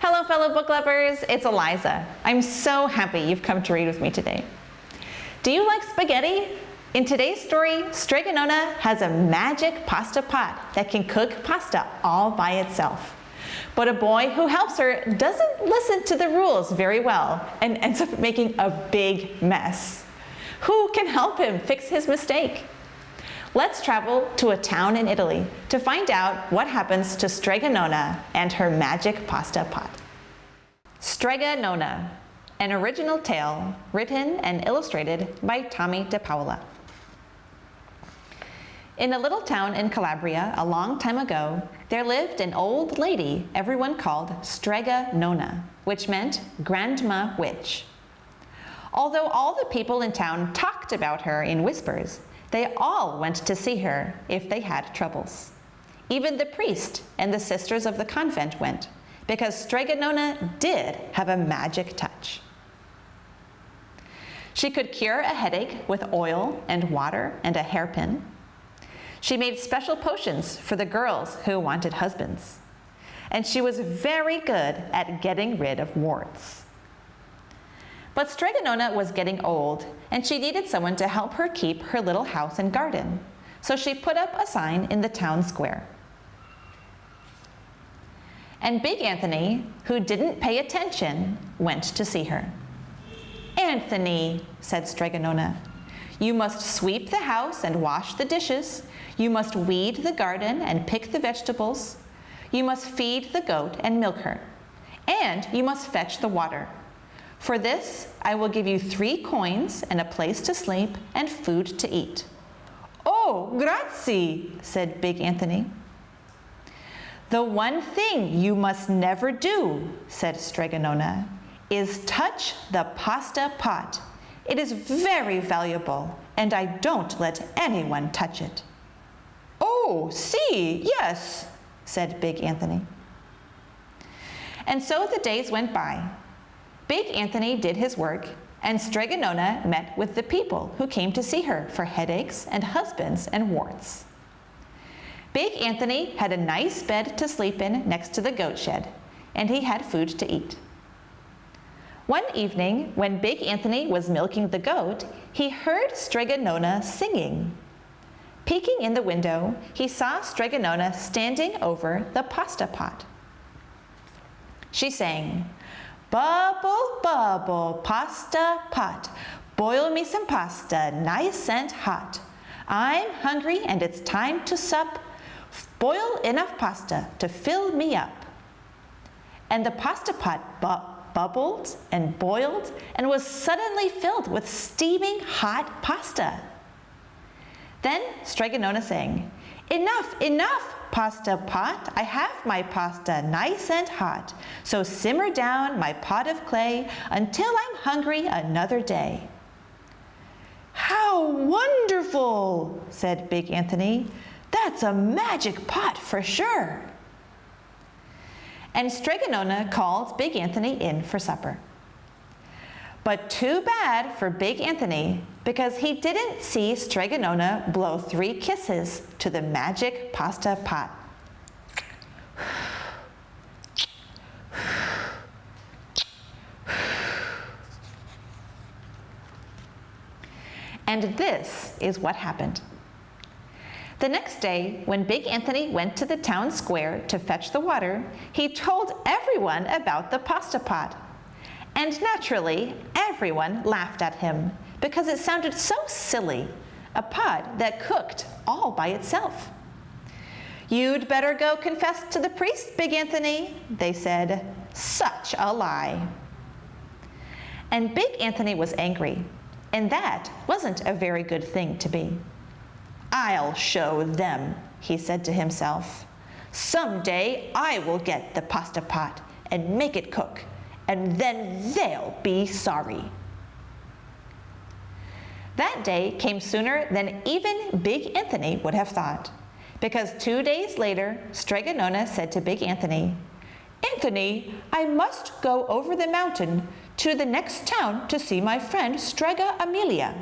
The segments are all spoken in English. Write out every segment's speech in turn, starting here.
Hello, fellow book lovers, it's Eliza. I'm so happy you've come to read with me today. Do you like spaghetti? In today's story, Strega Nona has a magic pasta pot that can cook pasta all by itself. But a boy who helps her doesn't listen to the rules very well and ends up making a big mess. Who can help him fix his mistake? Let's travel to a town in Italy to find out what happens to Strega Nona and her magic pasta pot. Strega Nona, an original tale written and illustrated by Tomie dePaola. In a little town in Calabria a long time ago, there lived an old lady everyone called Strega Nona, which meant Grandma Witch. Although all the people in town talked about her in whispers, they all went to see her if they had troubles. Even the priest and the sisters of the convent went, because Strega Nona did have a magic touch. She could cure a headache with oil and water and a hairpin. She made special potions for the girls who wanted husbands. And she was very good at getting rid of warts. But Strega Nona was getting old, and she needed someone to help her keep her little house and garden. So she put up a sign in the town square. And Big Anthony, who didn't pay attention, went to see her. "Anthony," said Strega Nona, "you must sweep the house and wash the dishes. You must weed the garden and pick the vegetables. You must feed the goat and milk her. And you must fetch the water. For this, I will give you 3 coins and a place to sleep and food to eat." "Oh, grazie," said Big Anthony. "The one thing you must never do," said Strega Nona, "is touch the pasta pot. It is very valuable, and I don't let anyone touch it." "Oh, si, yes," said Big Anthony. And so the days went by. Big Anthony did his work, and Strega Nona met with the people who came to see her for headaches and husbands and warts. Big Anthony had a nice bed to sleep in next to the goat shed, and he had food to eat. One evening, when Big Anthony was milking the goat, he heard Strega Nona singing. Peeking in the window, he saw Strega Nona standing over the pasta pot. She sang, "Bubble, bubble, pasta pot, boil me some pasta, nice and hot. I'm hungry and it's time to sup. Boil enough pasta to fill me up." And the pasta pot bubbled and boiled and was suddenly filled with steaming hot pasta. Then Strega Nona sang, "Enough, enough, pasta pot, I have my pasta nice and hot, so simmer down my pot of clay until I'm hungry another day." "How wonderful," said Big Anthony. "That's a magic pot for sure." And Strega Nona called Big Anthony in for supper. But too bad for Big Anthony, because he didn't see Strega Nona blow 3 kisses to the magic pasta pot. And this is what happened. The next day, when Big Anthony went to the town square to fetch the water, he told everyone about the pasta pot. And naturally, everyone laughed at him because it sounded so silly, a pot that cooked all by itself. "You'd better go confess to the priest, Big Anthony," they said. "Such a lie." And Big Anthony was angry, and that wasn't a very good thing to be. "I'll show them," he said to himself. "Someday I will get the pasta pot and make it cook, and then they'll be sorry." That day came sooner than even Big Anthony would have thought, because 2 days later, Strega Nona said to Big Anthony, "Anthony, I must go over the mountain to the next town to see my friend Strega Amelia.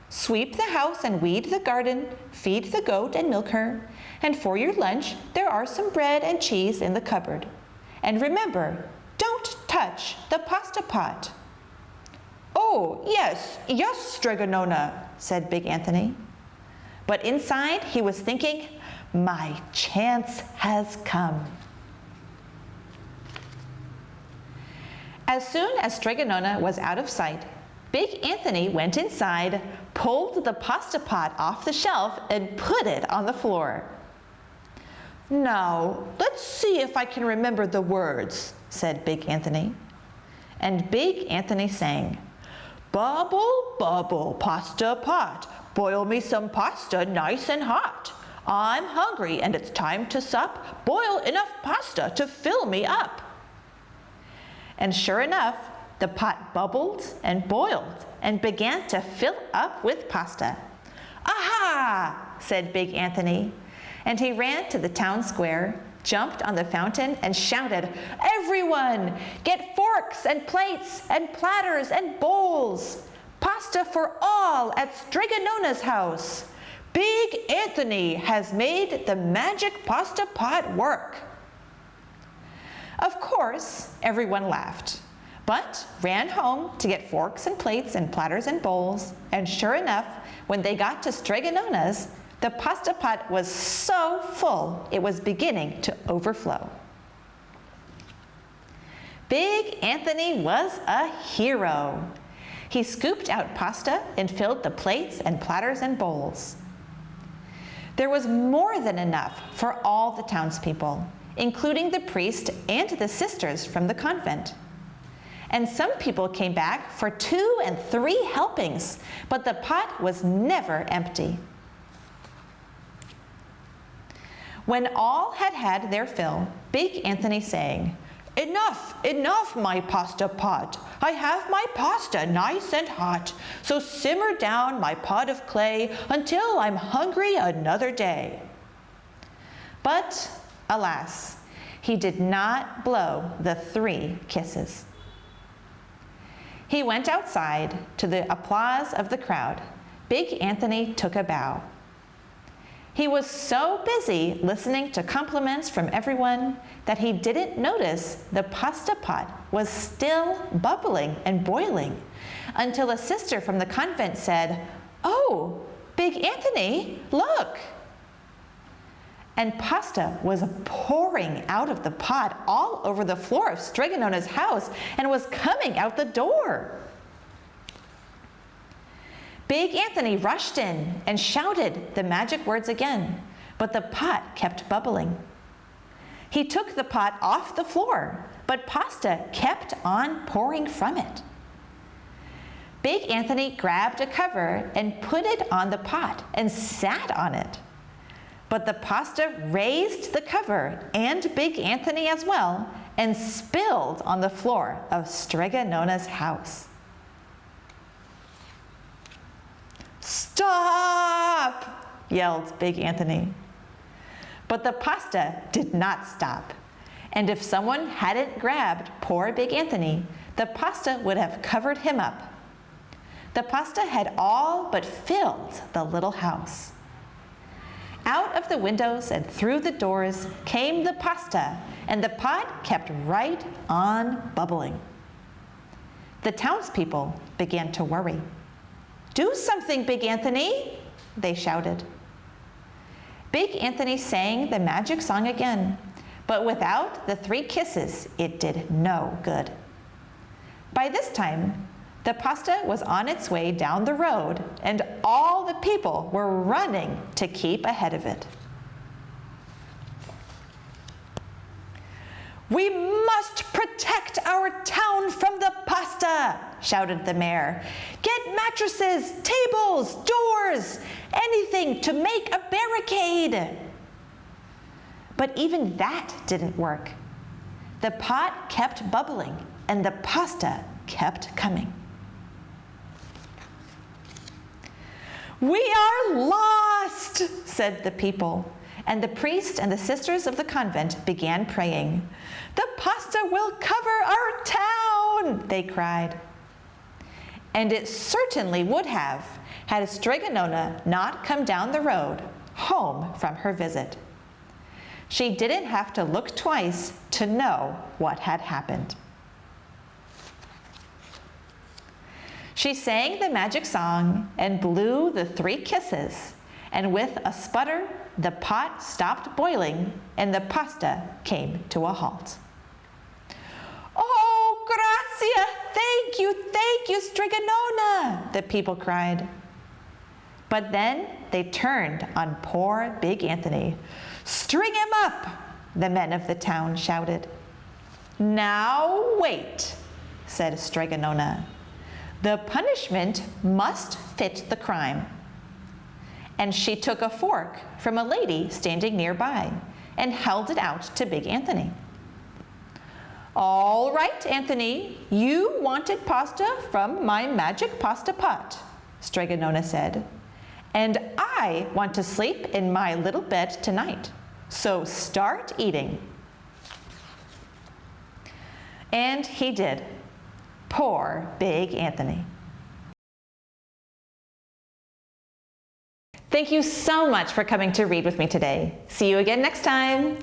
Sweep the house and weed the garden, feed the goat and milk her, and for your lunch there are some bread and cheese in the cupboard. And remember, don't touch the pasta pot. "Oh, yes, yes, Strega Nona," said Big Anthony. But inside he was thinking, "My chance has come." As soon as Strega Nona was out of sight, Big Anthony went inside, pulled the pasta pot off the shelf, and put it on the floor. "Now, let's see if I can remember the words," said Big Anthony. And Big Anthony sang, "Bubble, bubble, pasta pot, boil me some pasta nice and hot. I'm hungry and it's time to sup, boil enough pasta to fill me up." And sure enough, the pot bubbled and boiled and began to fill up with pasta. "Aha!" said Big Anthony, and he ran to the town square, jumped on the fountain, and shouted, "Everyone, get forks and plates and platters and bowls! Pasta for all at Strega Nona's house! Big Anthony has made the magic pasta pot work!" Of course, everyone laughed, but ran home to get forks and plates and platters and bowls, and sure enough, when they got to Strega Nona's, the pasta pot was so full it was beginning to overflow. Big Anthony was a hero. He scooped out pasta and filled the plates and platters and bowls. There was more than enough for all the townspeople, including the priest and the sisters from the convent. And some people came back for 2 and 3 helpings, but the pot was never empty. When all had had their fill, Big Anthony sang, "Enough, enough, my pasta pot. I have my pasta nice and hot, so simmer down my pot of clay until I'm hungry another day." But, alas, he did not blow the 3 kisses. He went outside. To the applause of the crowd, Big Anthony took a bow. He was so busy listening to compliments from everyone that he didn't notice the pasta pot was still bubbling and boiling until a sister from the convent said, "Oh, Big Anthony, look!" And pasta was pouring out of the pot all over the floor of Strega Nona's house and was coming out the door. Big Anthony rushed in and shouted the magic words again, but the pot kept bubbling. He took the pot off the floor, but pasta kept on pouring from it. Big Anthony grabbed a cover and put it on the pot and sat on it. But the pasta raised the cover and Big Anthony as well and spilled on the floor of Strega Nona's house. "Stop!" yelled Big Anthony. But the pasta did not stop, and if someone hadn't grabbed poor Big Anthony, the pasta would have covered him up. The pasta had all but filled the little house. Out of the windows and through the doors came the pasta, and the pot kept right on bubbling. The townspeople began to worry. "Do something, Big Anthony!" they shouted. Big Anthony sang the magic song again, but without the 3 kisses, it did no good. By this time, the pasta was on its way down the road, and all the people were running to keep ahead of it. "We must protect our town from the pasta," shouted the mayor. "Get mattresses, tables, doors, anything to make a barricade." But even that didn't work. The pot kept bubbling and the pasta kept coming. "We are lost," said the people, and the priest and the sisters of the convent began praying. "The pasta will cover our town," they cried. And it certainly would have, had Strega Nona not come down the road, home from her visit. She didn't have to look twice to know what had happened. She sang the magic song and blew the 3 kisses, and with a sputter, the pot stopped boiling and the pasta came to a halt. "Oh, gracia! Thank you, Strega Nona!" the people cried. But then they turned on poor Big Anthony. "String him up!" the men of the town shouted. "Now wait," said Strega Nona. "The punishment must fit the crime." And she took a fork from a lady standing nearby and held it out to Big Anthony. "All right, Anthony, you wanted pasta from my magic pasta pot," Strega Nona said. "And I want to sleep in my little bed tonight. So start eating." And he did. Poor Big Anthony. Thank you so much for coming to read with me today. See you again next time.